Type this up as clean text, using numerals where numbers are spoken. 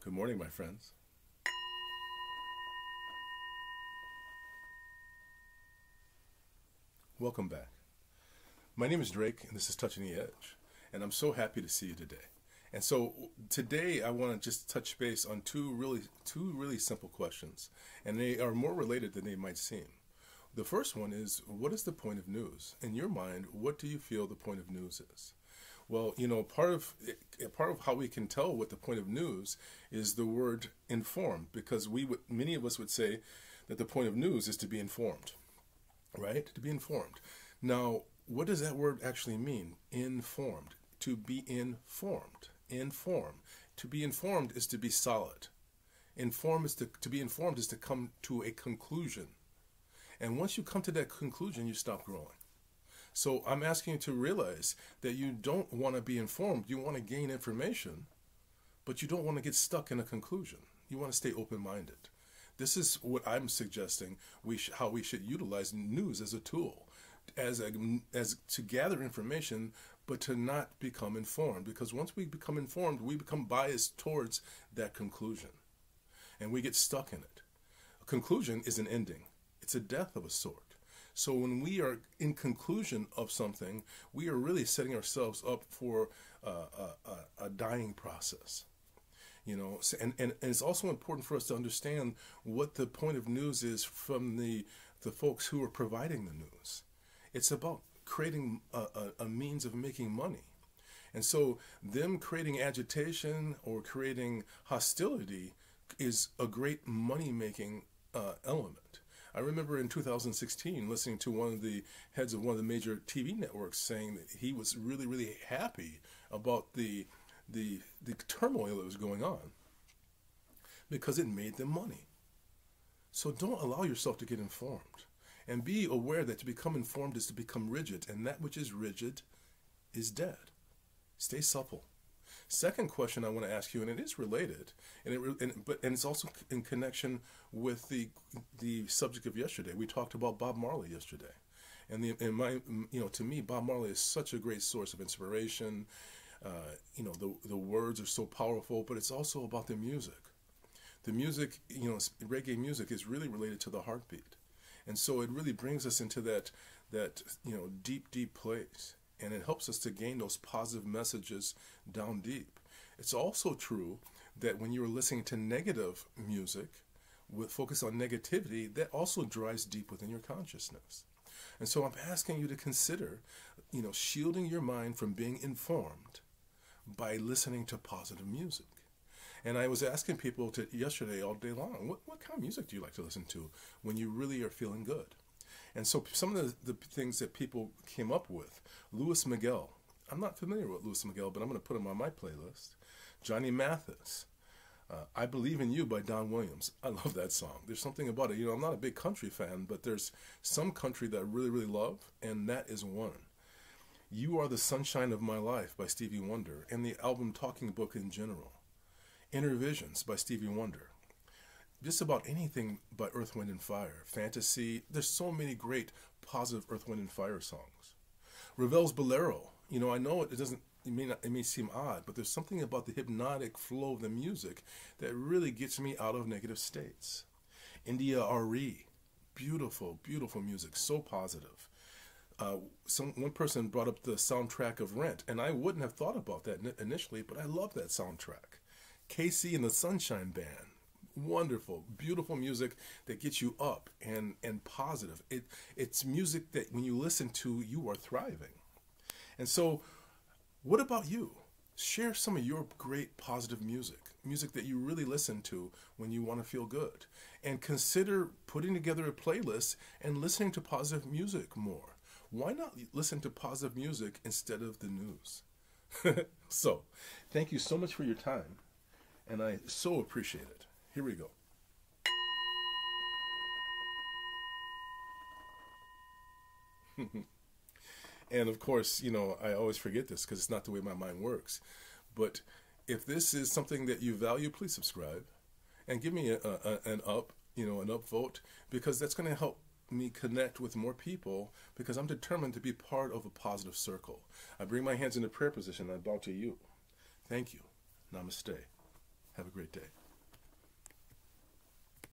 Good morning, my friends. Welcome back. My name is Drake, and this is Touching the Edge, and I'm so happy to see you today. And so today I want to just touch base on two really simple questions, and they are more related than they might seem. The first one is, what is the point of news? In your mind, what do you feel the point of news is? Well, part of how we can tell what the point of news is the word informed, because many of us would say that the point of news is to be informed, right? To be informed. Now, what does that word actually mean? Informed. To be informed. Inform. To be informed is to be solid. To be informed is to come to a conclusion. And once you come to that conclusion, you stop growing. So I'm asking you to realize that you don't want to be informed. You want to gain information, but you don't want to get stuck in a conclusion. You want to stay open-minded. This is what I'm suggesting how we should utilize news as a tool, as to gather information, but to not become informed. Because once we become informed, we become biased towards that conclusion, and we get stuck in it. A conclusion is an ending. It's a death of a sort. So when we are in conclusion of something, we are really setting ourselves up for a dying process. And it's also important for us to understand what the point of news is from the folks who are providing the news. It's about creating a means of making money. And so them creating agitation or creating hostility is a great money-making element. I remember in 2016 listening to one of the heads of one of the major TV networks saying that he was really, really happy about the turmoil that was going on because it made them money. So don't allow yourself to get informed, and be aware that to become informed is to become rigid, and that which is rigid is dead. Stay supple. Second question I want to ask you, and it is related, and it's also in connection with the subject of yesterday. We talked about Bob Marley yesterday, and to me, Bob Marley is such a great source of inspiration. The words are so powerful, but it's also about the music. The music, reggae music is really related to the heartbeat, and so it really brings us into that deep, deep place. And it helps us to gain those positive messages down deep. It's also true that when you're listening to negative music with focus on negativity, that also drives deep within your consciousness. And so I'm asking you to consider, shielding your mind from being informed by listening to positive music. And I was asking people yesterday all day long, what kind of music do you like to listen to when you really are feeling good? And so some of the things that people came up with, Luis Miguel. I'm not familiar with Luis Miguel, but I'm going to put him on my playlist. Johnny Mathis. I Believe in You by Don Williams. I love that song. There's something about it. I'm not a big country fan, but there's some country that I really, really love, and that is one. You Are the Sunshine of My Life by Stevie Wonder, and the album Talking Book in general. Inner Visions by Stevie Wonder. Just about anything by Earth, Wind, and Fire. Fantasy. There's so many great positive Earth, Wind, and Fire songs. Ravel's Bolero. I know it may seem odd, but there's something about the hypnotic flow of the music that really gets me out of negative states. India R.E. Beautiful, beautiful music. So positive. One person brought up the soundtrack of Rent, and I wouldn't have thought about that initially, but I love that soundtrack. KC and the Sunshine Band. Wonderful, beautiful music that gets you up and positive. It's music that when you listen to, you are thriving. And so, what about you? Share some of your great positive music that you really listen to when you want to feel good. And consider putting together a playlist and listening to positive music more. Why not listen to positive music instead of the news? So, thank you so much for your time, and I so appreciate it. Here we go. And of course, I always forget this because it's not the way my mind works. But if this is something that you value, please subscribe and give me an upvote, because that's going to help me connect with more people, because I'm determined to be part of a positive circle. I bring my hands into prayer position. I bow to you. Thank you. Namaste. Have a great day.